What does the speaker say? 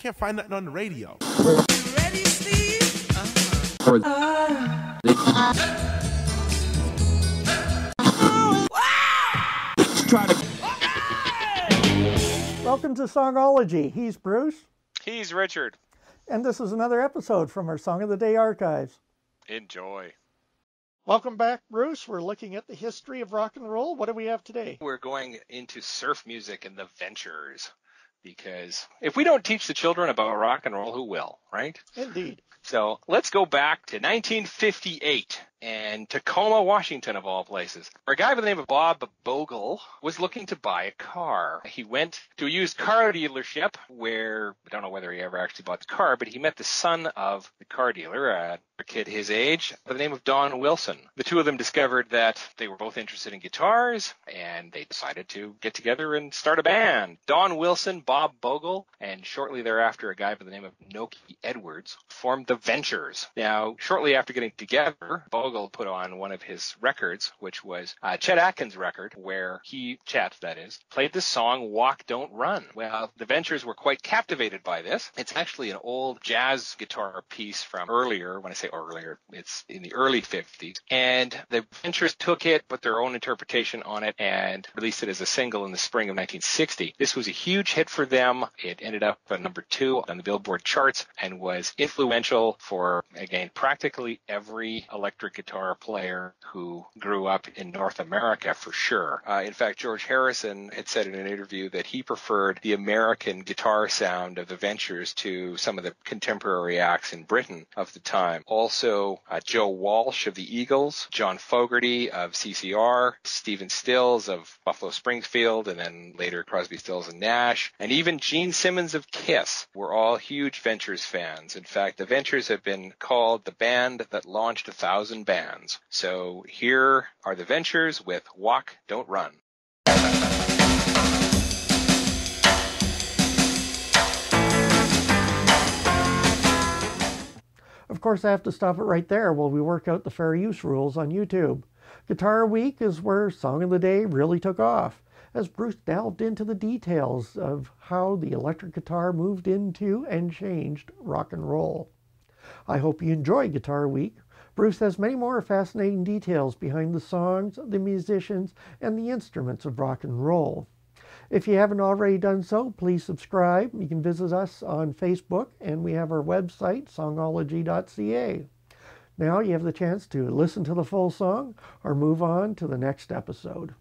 Can't find nothing on the radio. Ready, Steve? Welcome to Songology. He's Bruce. He's Richard. And this is another episode from our Song of the Day archives. Enjoy. Welcome back, Bruce. We're looking at the history of rock and roll. What do we have today? We're going into surf music and the Ventures, because if we don't teach the children about rock and roll, who will, right? Indeed. So let's go back to 1958 and Tacoma, Washington, of all places, where a guy by the name of Bob Bogle was looking to buy a car. He went to a used car dealership where, I don't know whether he ever actually bought the car, but he met the son of the car dealer, a kid his age, by the name of Don Wilson. The two of them discovered that they were both interested in guitars, and they decided to get together and start a band. Don Wilson, Bob Bogle, and shortly thereafter a guy by the name of Nokie Edwards formed the Ventures. Now, shortly after getting together, Bogle put on one of his records, which was Chet Atkins' record, where Chet, that is, played the song Walk, Don't Run. Well, the Ventures were quite captivated by this. It's actually an old jazz guitar piece from earlier. When I say earlier, it's in the early 50s. And the Ventures took it, put their own interpretation on it, and released it as a single in the spring of 1960. This was a huge hit for them. It ended up at number 2 on the Billboard charts and was influential for, again, practically every electric guitar player who grew up in North America, for sure. In fact, George Harrison had said in an interview that he preferred the American guitar sound of the Ventures to some of the contemporary acts in Britain of the time. Also, Joe Walsh of the Eagles, John Fogerty of CCR, Stephen Stills of Buffalo Springfield, and then later Crosby, Stills and Nash, and even Gene Simmons of Kiss were all huge Ventures fans. In fact, the Ventures have been called the band that launched 1,000 bands. So here are the Ventures with Walk, Don't Run. Of course, I have to stop it right there while we work out the fair use rules on YouTube. Guitar Week is where Song of the Day really took off, as Bruce delved into the details of how the electric guitar moved into and changed rock and roll. I hope you enjoy Guitar Week. Bruce has many more fascinating details behind the songs, the musicians, and the instruments of rock and roll. If you haven't already done so, please subscribe. You can visit us on Facebook, and we have our website, songology.ca. Now you have the chance to listen to the full song or move on to the next episode.